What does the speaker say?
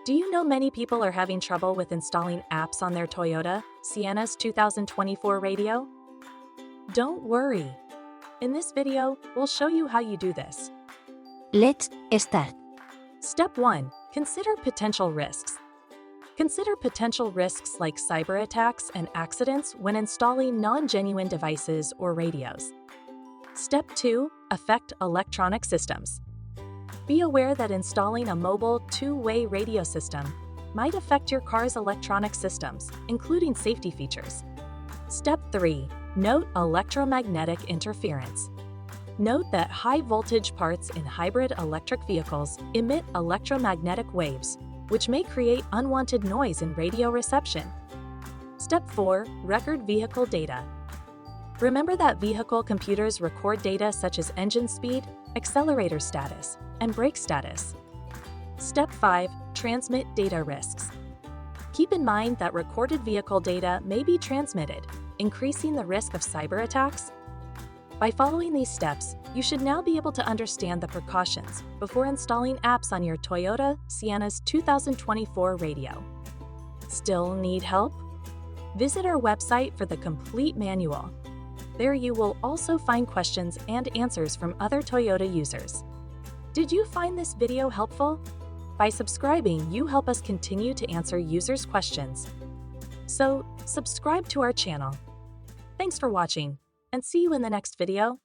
Do you know many people are having trouble with installing apps on their Toyota Sienna's 2024 radio? Don't worry. In this video, we'll show you how you do this. Let's start. Step 1. Consider potential risks. Consider potential risks like cyber attacks and accidents when installing non-genuine devices or radios. Step 2. Affect electronic systems. Be aware that installing a mobile two-way radio system might affect your car's electronic systems, including safety features. Step 3. Note electromagnetic interference. Note that high-voltage parts in hybrid electric vehicles emit electromagnetic waves, which may create unwanted noise in radio reception. Step 4. Record vehicle data. Remember that vehicle computers record data such as engine speed, accelerator status, and brake status. Step 5. Transmit data risks. Keep in mind that recorded vehicle data may be transmitted, increasing the risk of cyber attacks. By following these steps, you should now be able to understand the precautions before installing apps on your Toyota Sienna's 2024 radio. Still need help? Visit our website for the complete manual. There you will also find questions and answers from other Toyota users. Did you find this video helpful? By subscribing, you help us continue to answer users' questions. So, subscribe to our channel. Thanks for watching, and see you in the next video.